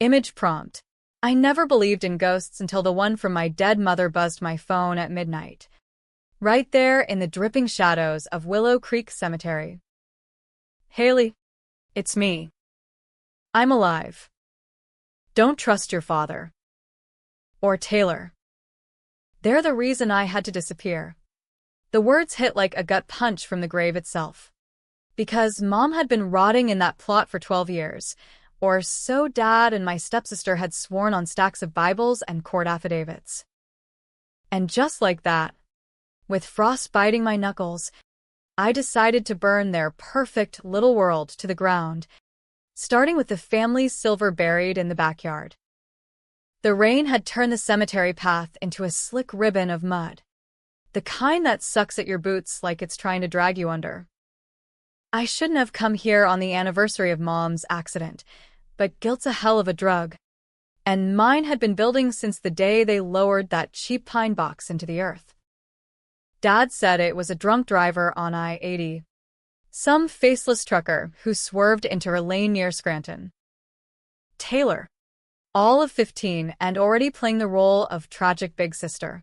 Image prompt. I never believed in ghosts until the one from my dead mother buzzed my phone at midnight. Right there in the dripping shadows of Willow Creek Cemetery. Haley, it's me. I'm alive. Don't trust your father. Or Taylor. They're the reason I had to disappear. The words hit like a gut punch from the grave itself. Because Mom had been rotting in that plot for 12 years, or so Dad and my stepsister had sworn on stacks of Bibles and court affidavits. And just like that, with frost biting my knuckles, I decided to burn their perfect little world to the ground, starting with the family's silver buried in the backyard. The rain had turned the cemetery path into a slick ribbon of mud, the kind that sucks at your boots like it's trying to drag you under. I shouldn't have come here on the anniversary of Mom's accident, but guilt's a hell of a drug, and mine had been building since the day they lowered that cheap pine box into the earth. Dad said it was a drunk driver on I-80, some faceless trucker who swerved into a lane near Scranton. Taylor, all of 15 and already playing the role of tragic big sister,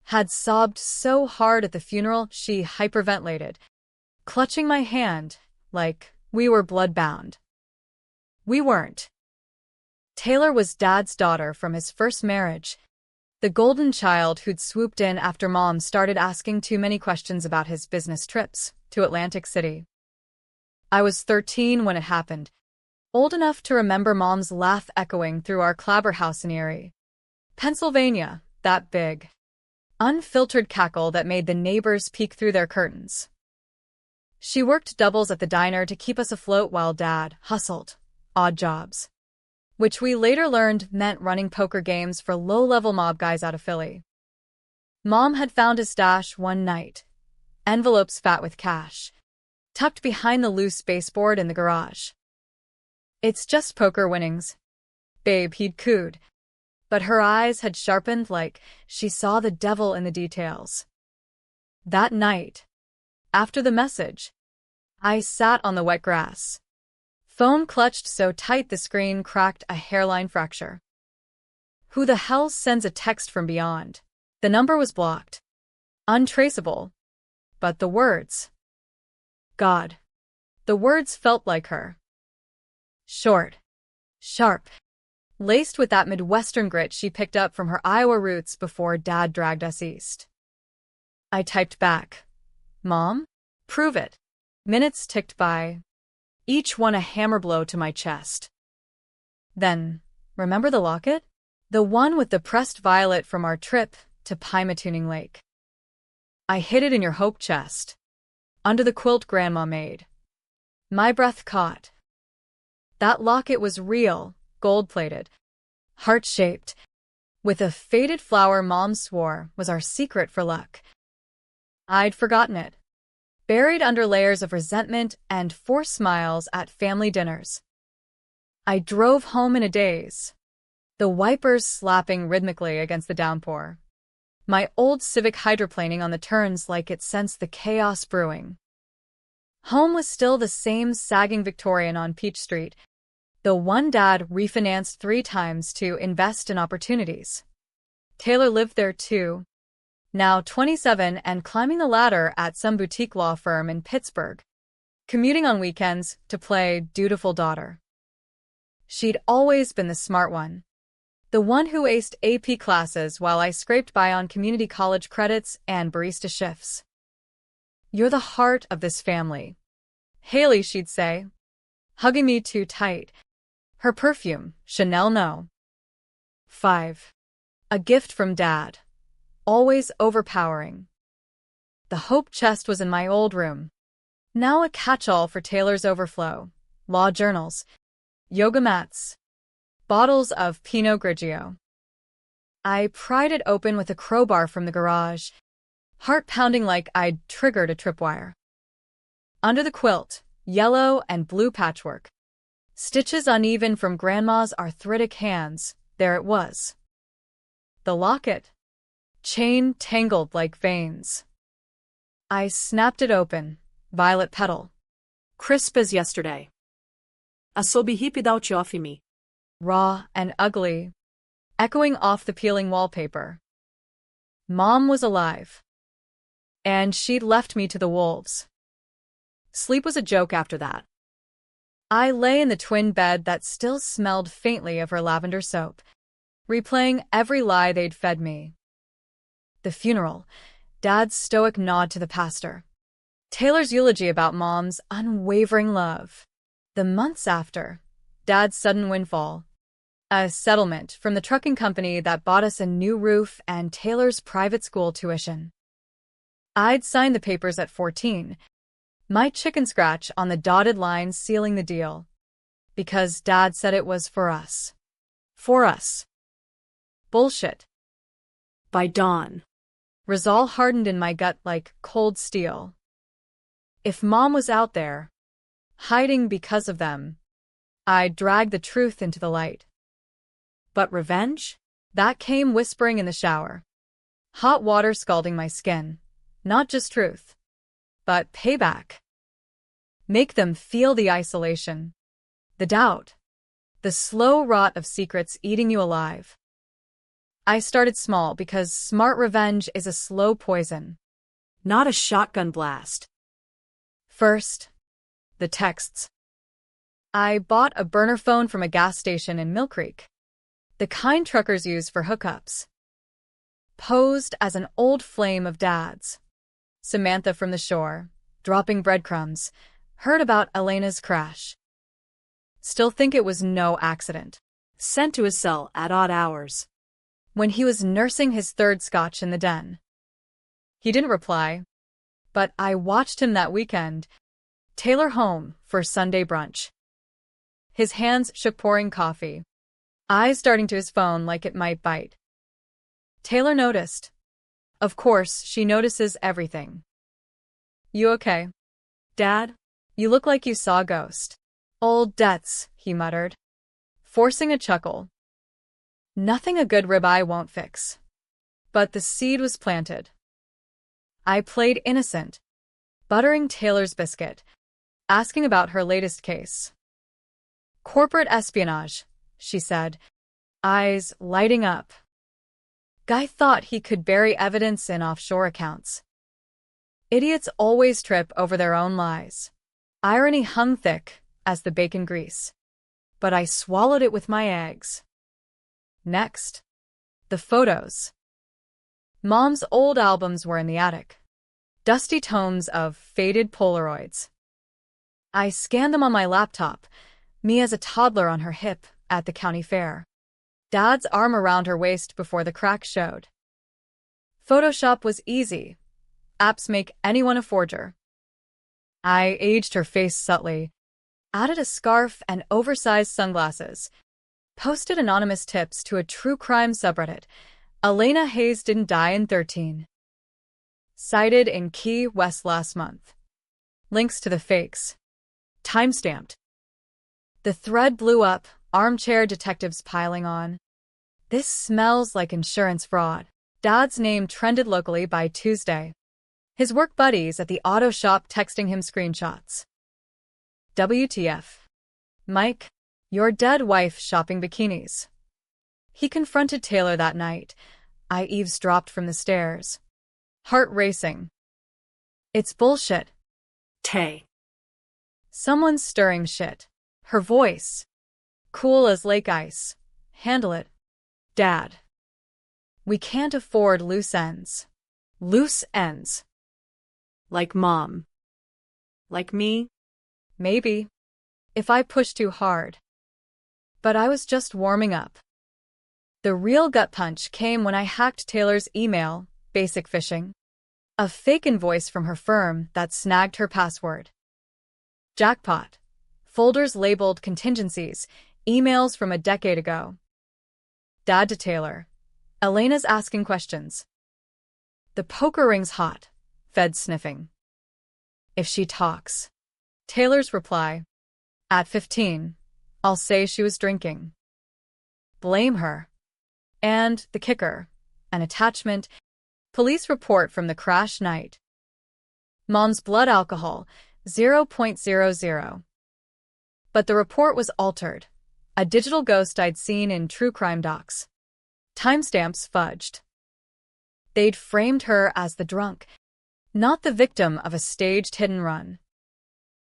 had sobbed so hard at the funeral she hyperventilated, clutching my hand like we were blood-bound. We weren't. Taylor was Dad's daughter from his first marriage, the golden child who'd swooped in after Mom started asking too many questions about his business trips to Atlantic City. I was 13 when it happened, old enough to remember Mom's laugh echoing through our Clabber house in Erie, Pennsylvania, that big, unfiltered cackle that made the neighbors peek through their curtains. She worked doubles at the diner to keep us afloat while Dad hustled, odd jobs, which we later learned meant running poker games for low-level mob guys out of Philly. Mom had found his stash one night, envelopes fat with cash, tucked behind the loose baseboard in the garage. It's just poker winnings, babe, he'd cooed, but her eyes had sharpened like she saw the devil in the details. That night, after the message, I sat on the wet grass, phone clutched so tight the screen cracked a hairline fracture. Who the hell sends a text from beyond? The number was blocked, untraceable, but the words. God. The words felt like her. Short, sharp, laced with that Midwestern grit she picked up from her Iowa roots before Dad dragged us east. I typed back, Mom? Prove it. Minutes ticked by, each one a hammer blow to my chest. Then, remember the locket? The one with the pressed violet from our trip to Pymatuning Lake. I hid it in your hope chest, under the quilt Grandma made. My breath caught. That locket was real, gold-plated, heart-shaped, with a faded flower Mom swore was our secret for luck. I'd forgotten it, buried under layers of resentment and forced smiles at family dinners. I drove home in a daze, the wipers slapping rhythmically against the downpour, my old Civic hydroplaning on the turns like it sensed the chaos brewing. Home was still the same sagging Victorian on Peach Street, the one Dad refinanced 3 times to invest in opportunities. Taylor lived there too, now 27 and climbing the ladder at some boutique law firm in Pittsburgh, commuting on weekends to play dutiful daughter. She'd always been the smart one, the one who aced AP classes while I scraped by on community college credits and barista shifts. You're the heart of this family, Haley, she'd say, hugging me too tight. Her perfume, Chanel No. 5. A gift from Dad. Always overpowering. The hope chest was in my old room, now a catch-all for Taylor's overflow, law journals, yoga mats, bottles of Pinot Grigio. I pried it open with a crowbar from the garage, heart pounding like I'd triggered a tripwire. Under the quilt, yellow and blue patchwork, stitches uneven from Grandma's arthritic hands, there it was. The locket, chain tangled like veins. I snapped it open, violet petal, crisp as yesterday. A sob hippie da me. raw and ugly, echoing off the peeling wallpaper. Mom was alive, and she'd left me to the wolves. Sleep was a joke after that. I lay in the twin bed that still smelled faintly of her lavender soap, replaying every lie they'd fed me. The funeral, Dad's stoic nod to the pastor, Taylor's eulogy about Mom's unwavering love. The months after, Dad's sudden windfall, a settlement from the trucking company that bought us a new roof and Taylor's private school tuition. I'd signed the papers at 14, my chicken scratch on the dotted line sealing the deal, because Dad said it was for us. For us. Bullshit. By dawn, resolve hardened in my gut like cold steel. If Mom was out there, hiding because of them, I'd drag the truth into the light. But revenge? That came whispering in the shower. Hot water scalding my skin. Not just truth, but payback. Make them feel the isolation, the doubt, the slow rot of secrets eating you alive. I started small because smart revenge is a slow poison, not a shotgun blast. First, the texts. I bought a burner phone from a gas station in Mill Creek, the kind truckers use for hookups. Posed as an old flame of Dad's. Samantha from the shore, dropping breadcrumbs, heard about Elena's crash. Still think it was no accident. Sent to his cell at odd hours, when he was nursing his third scotch in the den. He didn't reply, but I watched him that weekend. Taylor home for Sunday brunch. His hands shook pouring coffee, eyes darting to his phone like it might bite. Taylor noticed. Of course, she notices everything. You okay? Dad? You look like you saw a ghost. Old debts, he muttered, forcing a chuckle. Nothing a good ribeye won't fix. But the seed was planted. I played innocent, buttering Taylor's biscuit, asking about her latest case. Corporate espionage, she said, eyes lighting up. Guy thought he could bury evidence in offshore accounts. Idiots always trip over their own lies. Irony hung thick as the bacon grease, but I swallowed it with my eggs. Next, the photos. Mom's old albums were in the attic, dusty tomes of faded Polaroids. I scanned them on my laptop, me as a toddler on her hip at the county fair. Dad's arm around her waist before the crack showed. Photoshop was easy. Apps make anyone a forger. I aged her face subtly, added a scarf and oversized sunglasses, posted anonymous tips to a true crime subreddit. Elena Hayes didn't die in 13. Cited in Key West last month. Links to the fakes. Timestamped. The thread blew up, armchair detectives piling on. This smells like insurance fraud. Dad's name trended locally by Tuesday. His work buddies at the auto shop texting him screenshots. WTF. Mike, your dead wife shopping bikinis. He confronted Taylor that night. I eavesdropped from the stairs. Heart racing. It's bullshit. Tay. Someone's stirring shit. Her voice. Cool as lake ice. Handle it, Dad. We can't afford loose ends. Loose ends. Like Mom. Like me? Maybe. If I push too hard. But I was just warming up. The real gut punch came when I hacked Taylor's email, basic phishing. A fake invoice from her firm that snagged her password. Jackpot. Folders labeled contingencies, emails from a decade ago. Dad to Taylor. Elena's asking questions. The poker ring's hot, Fed sniffing. If she talks. Taylor's reply. At 15, I'll say she was drinking. Blame her. And the kicker, an attachment, police report from the crash night. Mom's blood alcohol, 0.00. But the report was altered. A digital ghost I'd seen in true crime docs. Timestamps fudged. They'd framed her as the drunk, not the victim of a staged hidden run.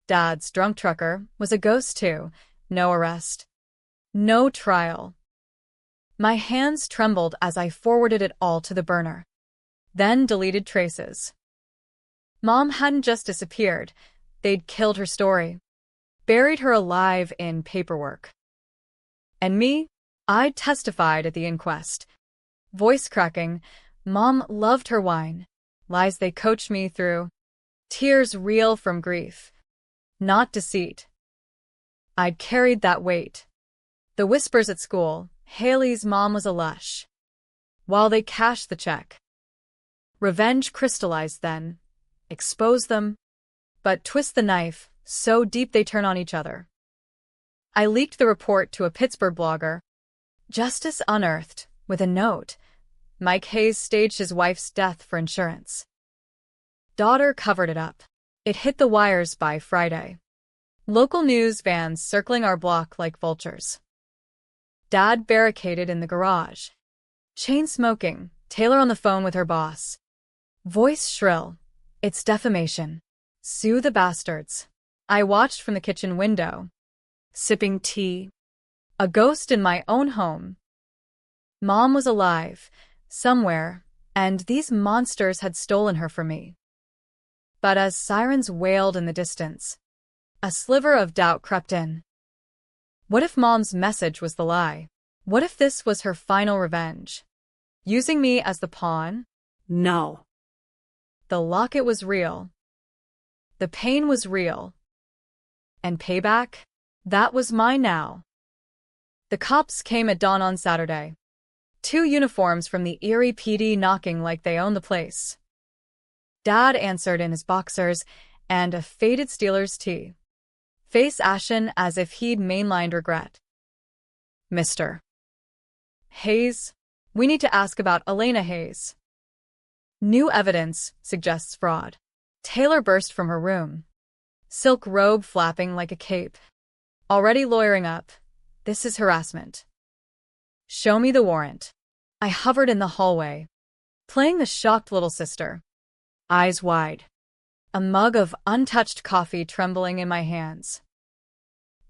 Dad's drunk trucker was a ghost too. No arrest. No trial. My hands trembled as I forwarded it all to the burner. Then deleted traces. Mom hadn't just disappeared. They'd killed her story. Buried her alive in paperwork. And me? I'd testified at the inquest. Voice cracking. Mom loved her wine. Lies they coached me through. Tears real from grief. Not deceit. I'd carried that weight. The whispers at school. Haley's mom was a lush. While they cashed the check. Revenge crystallized then. Expose them. But twist the knife, so deep they turn on each other. I leaked the report to a Pittsburgh blogger. Justice unearthed, with a note. Mike Hayes staged his wife's death for insurance. Daughter covered it up. It hit the wires by Friday. Local news vans circling our block like vultures. Dad barricaded in the garage. Chain smoking, Taylor on the phone with her boss. Voice shrill. It's defamation. Sue the bastards. I watched from the kitchen window. Sipping tea. A ghost in my own home. Mom was alive, somewhere, and these monsters had stolen her from me. But as sirens wailed in the distance, a sliver of doubt crept in. What if Mom's message was the lie? What if this was her final revenge? Using me as the pawn? No. The locket was real. The pain was real. And payback? That was mine now. The cops came at dawn on Saturday. 2 uniforms from the Erie PD knocking like they owned the place. Dad answered in his boxers and a faded Steelers tee. Face ashen as if he'd mainlined regret. Mr. Hayes, we need to ask about Elena Hayes. New evidence suggests fraud. Taylor burst from her room. Silk robe flapping like a cape. Already lawyering up. This is harassment. Show me the warrant. I hovered in the hallway, playing the shocked little sister. Eyes wide. A mug of untouched coffee trembling in my hands.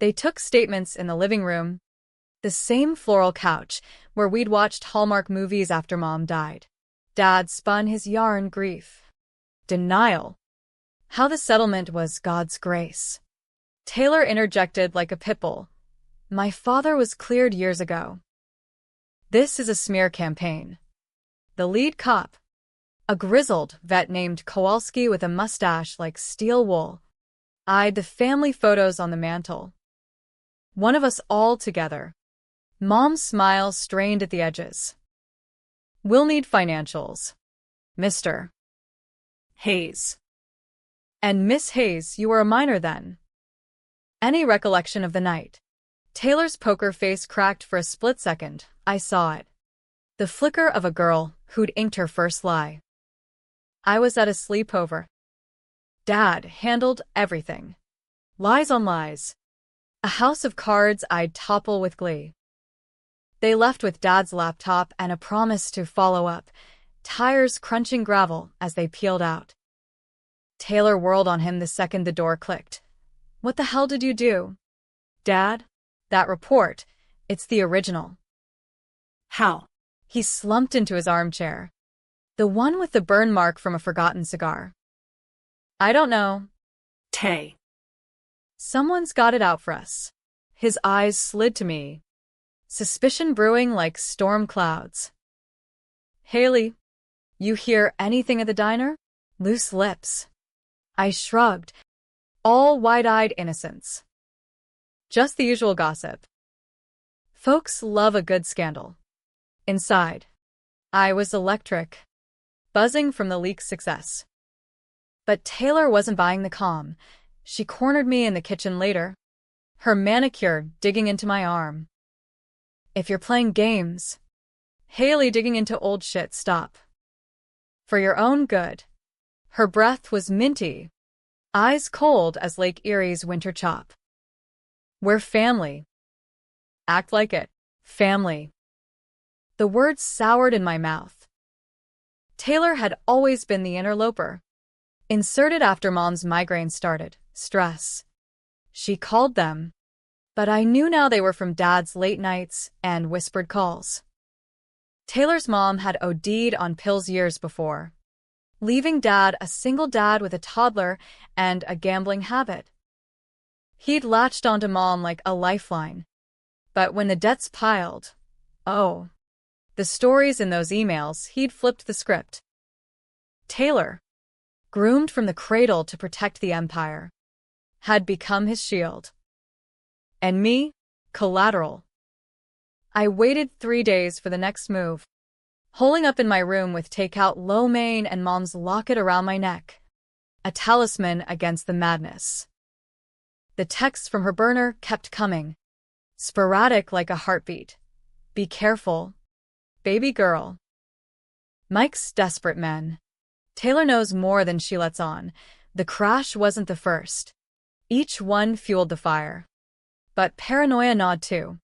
They took statements in the living room, the same floral couch where we'd watched Hallmark movies after Mom died. Dad spun his yarn grief. Denial. How the settlement was God's grace. Taylor interjected like a pitbull. My father was cleared years ago. This is a smear campaign. The lead cop, a grizzled vet named Kowalski with a mustache like steel wool, eyed the family photos on the mantel. One of us all together. Mom's smile strained at the edges. We'll need financials. Mr. Hayes. And Miss Hayes, you were a minor then. Any recollection of the night? Taylor's poker face cracked for a split second. I saw it. The flicker of a girl who'd inked her first lie. I was at a sleepover. Dad handled everything. Lies on lies. A house of cards I'd topple with glee. They left with Dad's laptop and a promise to follow up, tires crunching gravel as they peeled out. Taylor whirled on him the second the door clicked. What the hell did you do? Dad? That report. It's the original. How? He slumped into his armchair. The one with the burn mark from a forgotten cigar. I don't know. Tay. Someone's got it out for us. His eyes slid to me. Suspicion brewing like storm clouds. Haley, you hear anything at the diner? Loose lips. I shrugged, all wide-eyed innocence. Just the usual gossip. Folks love a good scandal. Inside, I was electric, buzzing from the leak's success. But Taylor wasn't buying the calm. She cornered me in the kitchen later, her manicure digging into my arm. If you're playing games, Haley digging into old shit, stop. For your own good. Her breath was minty, eyes cold as Lake Erie's winter chop. We're family. Act like it. Family. The words soured in my mouth. Taylor had always been the interloper. Inserted after Mom's migraine started. Stress. She called them. But I knew now they were from Dad's late nights and whispered calls. Taylor's mom had OD'd on pills years before, leaving Dad a single dad with a toddler and a gambling habit. He'd latched onto Mom like a lifeline. But when the debts piled, oh, the stories in those emails, he'd flipped the script. Taylor, groomed from the cradle to protect the empire, had become his shield. And me, collateral. I waited 3 days for the next move, holing up in my room with takeout lo mein and Mom's locket around my neck, a talisman against the madness. The texts from her burner kept coming, sporadic like a heartbeat. Be careful, baby girl. Mike's desperate men. Taylor knows more than she lets on. The crash wasn't the first. Each one fueled the fire. But paranoia gnawed too.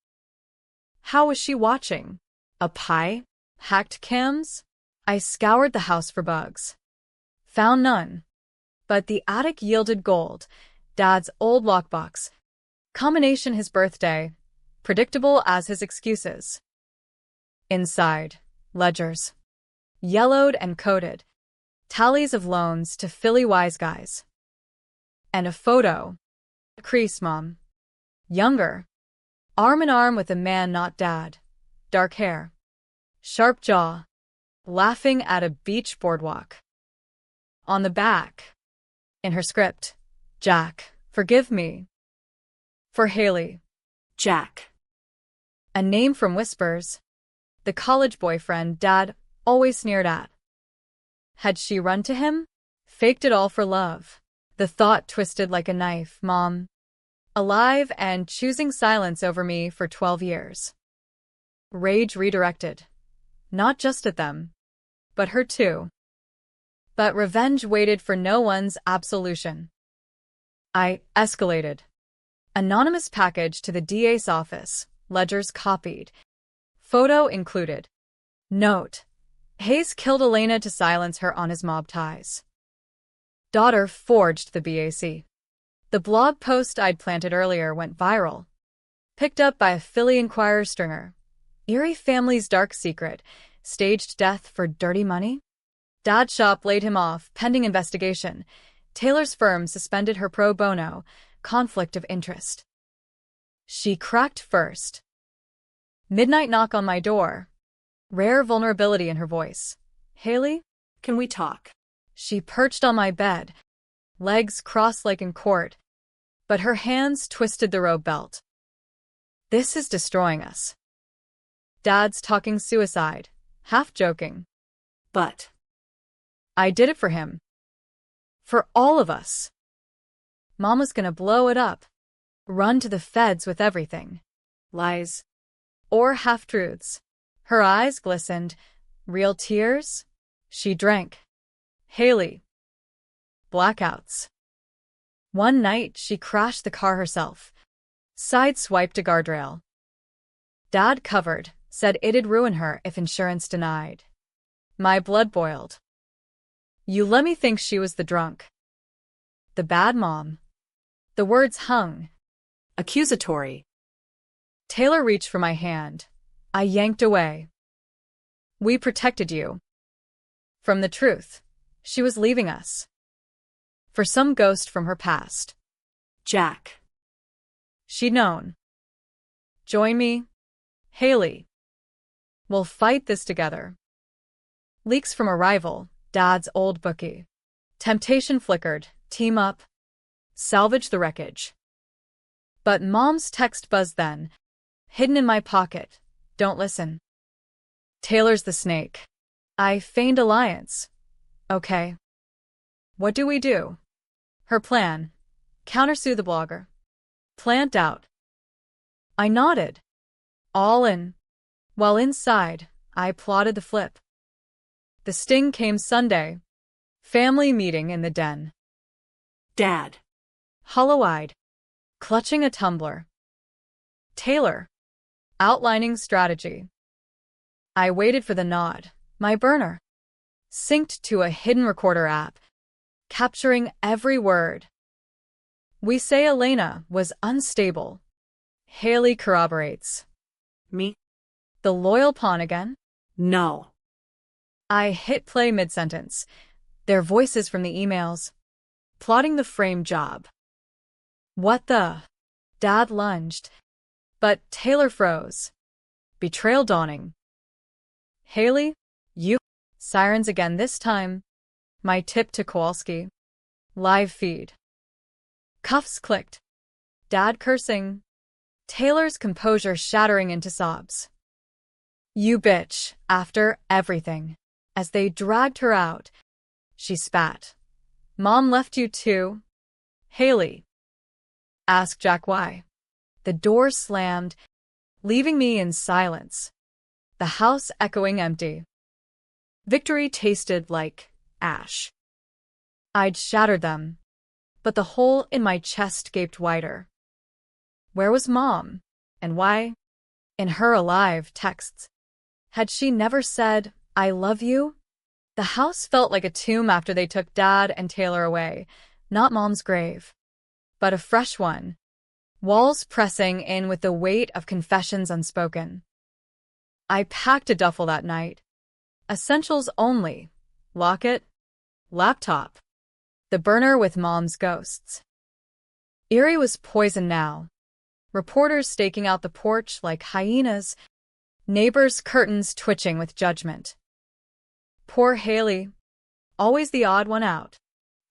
How was she watching? A pie? Hacked cams? I scoured the house for bugs. Found none. But the attic yielded gold. Dad's old lockbox. Combination his birthday. Predictable as his excuses. Inside, ledgers. Yellowed and coded. Tallies of loans to Philly wise guys. And a photo. Crease Mom. Younger. Arm in arm with a man not Dad. Dark hair. Sharp jaw. Laughing at a beach boardwalk. On the back. In her script. Jack, forgive me. For Haley. Jack. A name from Whispers. The college boyfriend Dad always sneered at. Had she run to him? Faked it all for love. The thought twisted like a knife. Mom. Alive and choosing silence over me for 12 years. Rage redirected. Not just at them, but her too. But revenge waited for no one's absolution. I escalated. Anonymous package to the DA's office, ledgers copied. Photo included. Note. Hayes killed Elena to silence her on his mob ties. Daughter forged the BAC. The blog post I'd planted earlier went viral. Picked up by a Philly Inquirer stringer. Eerie family's dark secret. Staged death for dirty money? Dad's shop laid him off, pending investigation. Taylor's firm suspended her pro bono. Conflict of interest. She cracked first. Midnight knock on my door. Rare vulnerability in her voice. Haley? Can we talk? She perched on my bed, legs crossed like in court, but her hands twisted the robe belt. This is destroying us. Dad's talking suicide, half joking. But I did it for him. For all of us. Mom was gonna blow it up. Run to the feds with everything. Lies. Or half-truths. Her eyes glistened. Real tears? She drank. Haley. Blackouts. One night, she crashed the car herself. Sideswiped a guardrail. Dad covered, said it'd ruin her if insurance denied. My blood boiled. You let me think she was the drunk. The bad mom. The words hung. Accusatory. Taylor reached for my hand. I yanked away. We protected you. From the truth. She was leaving us. For some ghost from her past. Jack. She'd known. Join me, Haley. We'll fight this together. Leaks from a rival, Dad's old bookie. Temptation flickered, team up. Salvage the wreckage. But Mom's text buzzed then. Hidden in my pocket. Don't listen. Taylor's the snake. I feigned alliance. Okay. What do we do? Her plan. Countersue the blogger. Plant out. I nodded. All in. While inside, I plotted the flip. The sting came Sunday. Family meeting in the den. Dad. Hollow-eyed. Clutching a tumbler. Taylor. Outlining strategy. I waited for the nod. My burner synced to a hidden recorder app, capturing every word. We say Elena was unstable. Haley corroborates. Me? The loyal pawn again? No. I hit play mid-sentence. Their voices from the emails. Plotting the frame job. What the? Dad lunged. But Taylor froze. Betrayal dawning. Haley, you. Sirens again this time. My tip to Kowalski. Live feed. Cuffs clicked. Dad cursing. Taylor's composure shattering into sobs. You bitch, after everything. As they dragged her out, she spat. Mom left you too? Haley. Ask Jack why. The door slammed, leaving me in silence. The house echoing empty. Victory tasted like ash. I'd shattered them, but the hole in my chest gaped wider. Where was Mom? And why? In her alive texts, had she never said, I love you? The house felt like a tomb after they took Dad and Taylor away, not Mom's grave, but a fresh one. Walls pressing in with the weight of confessions unspoken. I packed a duffel that night. Essentials only. Locket, laptop, the burner with Mom's ghosts. Erie was poisoned now. Reporters staking out the porch like hyenas, neighbors' curtains twitching with judgment. Poor Haley, always the odd one out.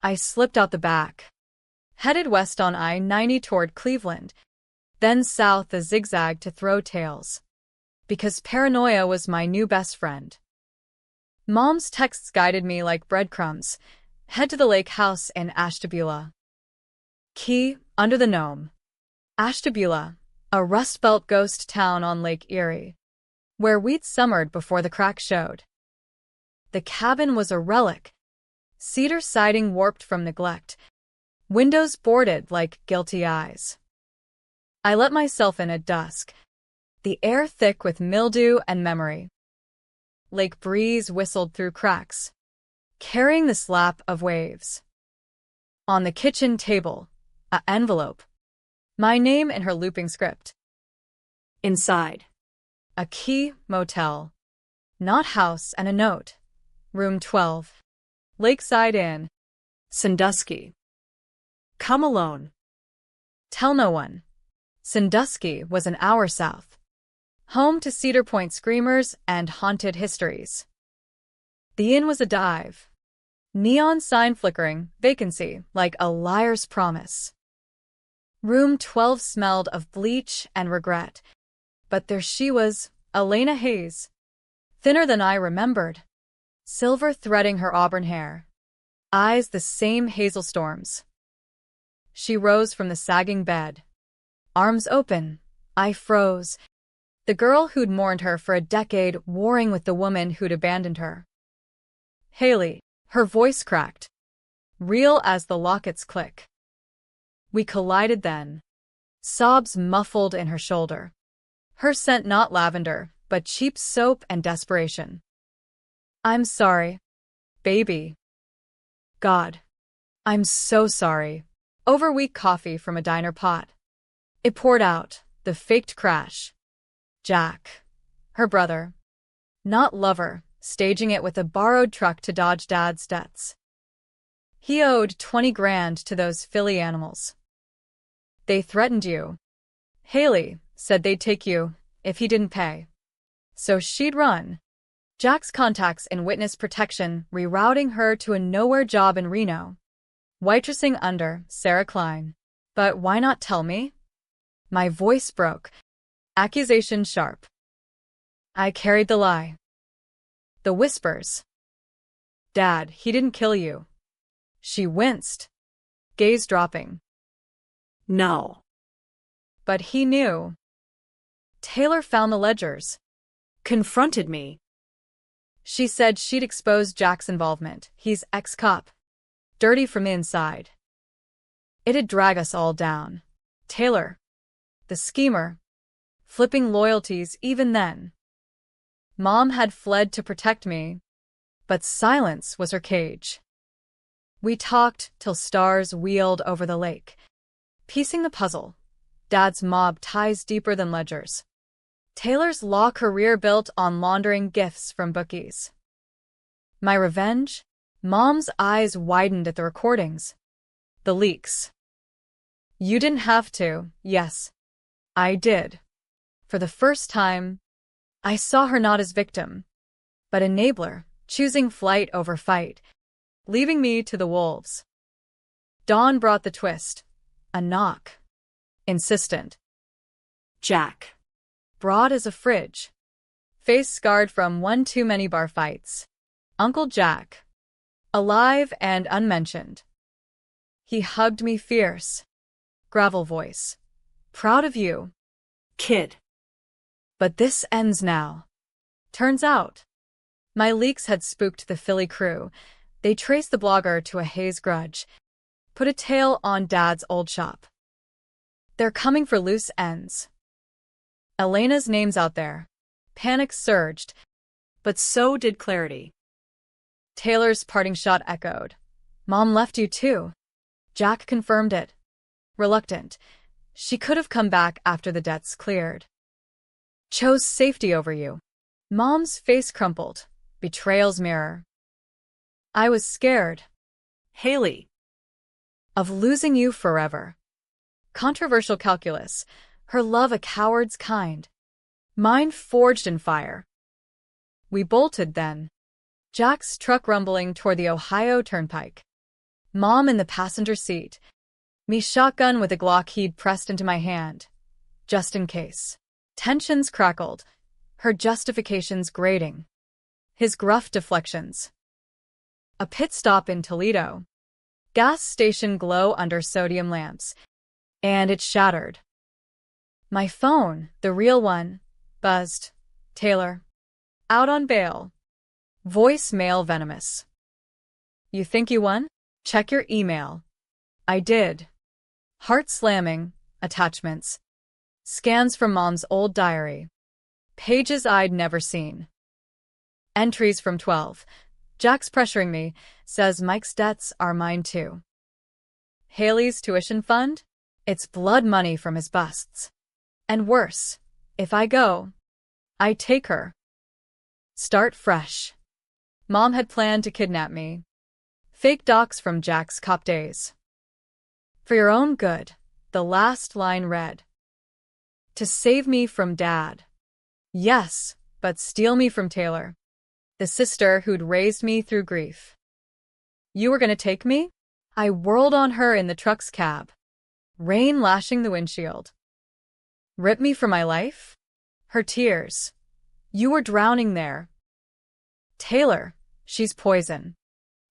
I slipped out the back, headed west on I-90 toward Cleveland, then south a zigzag to throw tails. Because paranoia was my new best friend. Mom's texts guided me like breadcrumbs. Head to the lake house in Ashtabula. Key, under the gnome. Ashtabula, a Rust Belt ghost town on Lake Erie, where we'd summered before the crack showed. The cabin was a relic. Cedar siding warped from neglect. Windows boarded like guilty eyes. I let myself in at dusk. The air thick with mildew and memory. Lake breeze whistled through cracks, carrying the slap of waves. On the kitchen table, an envelope. My name in her looping script. Inside. A key, motel. Not house, and a note. Room 12. Lakeside Inn. Sandusky. Come alone. Tell no one. Sandusky was an hour south. Home to Cedar Point screamers and haunted histories. The inn was a dive. Neon sign flickering, vacancy, like a liar's promise. Room 12 smelled of bleach and regret. But there she was, Elena Hayes. Thinner than I remembered. Silver threading her auburn hair. Eyes the same hazel storms. She rose from the sagging bed. Arms open. I froze. The girl who'd mourned her for a decade warring with the woman who'd abandoned her. Haley, her voice cracked. Real as the locket's click. We collided then. Sobs muffled in her shoulder. Her scent not lavender, but cheap soap and desperation. I'm sorry, baby. God, I'm so sorry. Overweak coffee from a diner pot. It poured out, the faked crash. Jack, her brother, not lover, staging it with a borrowed truck to dodge Dad's debts. He owed 20 grand to those Philly animals. They threatened you. Haley said they'd take you if he didn't pay. So she'd run. Jack's contacts in witness protection rerouting her to a nowhere job in Reno. Waitressing under Sarah Klein. But why not tell me? My voice broke. Accusation sharp. I carried the lie. The whispers. Dad, he didn't kill you. She winced, gaze dropping. No. But he knew. Taylor found the ledgers. Confronted me. She said she'd exposed Jack's involvement. He's ex-cop. Dirty from the inside. It'd drag us all down. Taylor, the schemer, flipping loyalties even then. Mom had fled to protect me, but silence was her cage. We talked till stars wheeled over the lake, piecing the puzzle. Dad's mob ties deeper than ledgers. Taylor's law career built on laundering gifts from bookies. My revenge? Mom's eyes widened at the recordings. The leaks. You didn't have to. Yes, I did. For the first time, I saw her not as victim, but enabler, choosing flight over fight, leaving me to the wolves. Dawn brought the twist. A knock. Insistent. Jack. Broad as a fridge. Face scarred from one too many bar fights. Uncle Jack. Alive and unmentioned. He hugged me fierce. Gravel voice. Proud of you. Kid. But this ends now. Turns out, my leaks had spooked the Philly crew. They traced the blogger to a Hayes grudge, put a tail on Dad's old shop. They're coming for loose ends. Elena's name's out there. Panic surged, But so did clarity. Taylor's parting shot echoed. Mom left you too. Jack confirmed it. Reluctant, she could have come back after the debts cleared. Chose safety over you. Mom's face crumpled. Betrayal's mirror. I was scared. Haley. Of losing you forever. Controversial calculus. Her love a coward's kind. Mine forged in fire. We bolted then. Jack's truck rumbling toward the Ohio Turnpike. Mom in the passenger seat. Me shotgun with a Glock he'd pressed into my hand. Just in case. Tensions crackled. Her justifications grating. His gruff deflections. A pit stop in Toledo. Gas station glow under sodium lamps. And it shattered. My phone, the real one, buzzed. Taylor. Out on bail. Voicemail venomous. You think you won? Check your email. I did. Heart slamming. Attachments. Scans from Mom's old diary. Pages I'd never seen. Entries from 12. Jack's pressuring me, says Mike's debts are mine too. Haley's tuition fund? It's blood money from his busts. And worse, if I go, I take her. Start fresh. Mom had planned to kidnap me. Fake docs from Jack's cop days. For your own good, the last line read. To save me from Dad. Yes, but steal me from Taylor, the sister who'd raised me through grief. You were gonna take me? I whirled on her in the truck's cab. Rain lashing the windshield. Rip me for my life? Her tears. You were drowning there. Taylor, she's poison.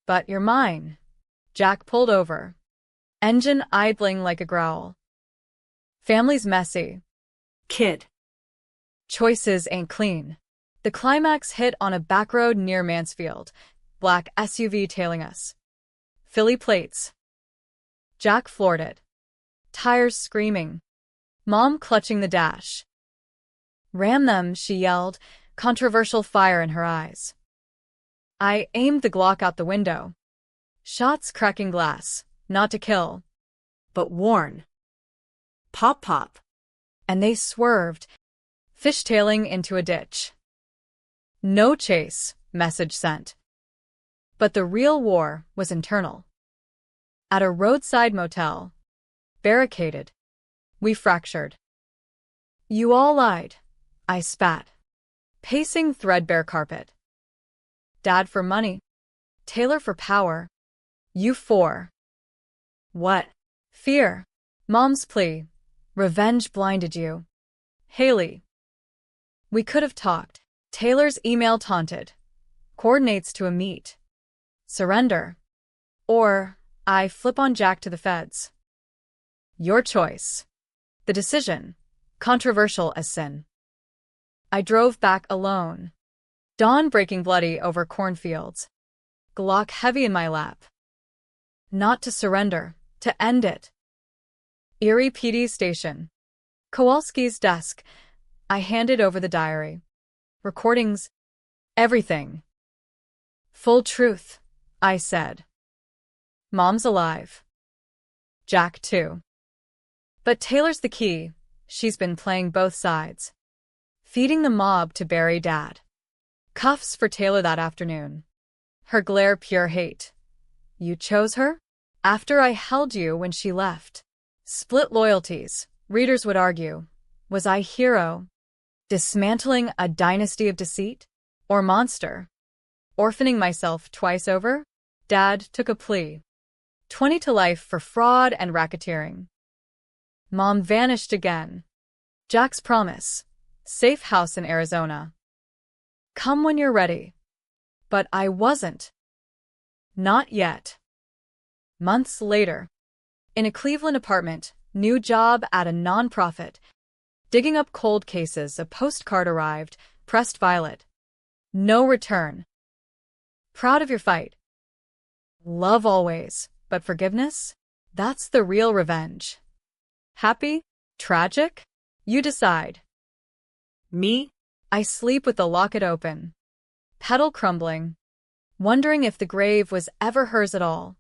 But you're mine. Jack pulled over. Engine idling like a growl. Family's messy. Kid. Choices ain't clean. The climax hit on a back road near Mansfield. Black SUV tailing us. Philly plates. Jack floored it. Tires screaming. Mom clutching the dash. Ram them, she yelled, controversial fire in her eyes. I aimed the Glock out the window. Shots cracking glass, not to kill, But warn. Pop pop. and they swerved, fishtailing into a ditch. No chase, message sent. But the real war was internal. At a roadside motel. Barricaded. We fractured. You all lied. I spat. Pacing threadbare carpet. Dad for money. Taylor for power. You for. What? Fear. Mom's plea. Revenge blinded you. Haley. We could have talked. Taylor's email taunted. Coordinates to a meet. Surrender. Or, I flip on Jack to the feds. Your choice. The decision. Controversial as sin. I drove back alone. Dawn breaking bloody over cornfields. Glock heavy in my lap. Not to surrender, to end it. Erie PD station. Kowalski's desk. I handed over the diary. Recordings, everything. Full truth, I said. Mom's alive. Jack too. But Taylor's the key. She's been playing both sides. Feeding the mob to bury Dad. Cuffs for Taylor that afternoon. Her glare pure hate. You chose her? After I held you when she left. Split loyalties, readers would argue. Was I hero? Dismantling a dynasty of deceit? Or monster? Orphaning myself twice over? Dad took a plea. 20 to life for fraud and racketeering. Mom vanished again. Jack's promise. Safe house in Arizona. Come when you're ready. But I wasn't. Not yet. Months later. In a Cleveland apartment, new job at a nonprofit. Digging up cold cases, a postcard arrived, pressed violet. No return. Proud of your fight. Love always, but forgiveness? That's the real revenge. Happy? Tragic? You decide. Me? I sleep with the locket open. Petal crumbling. Wondering if the grave was ever hers at all.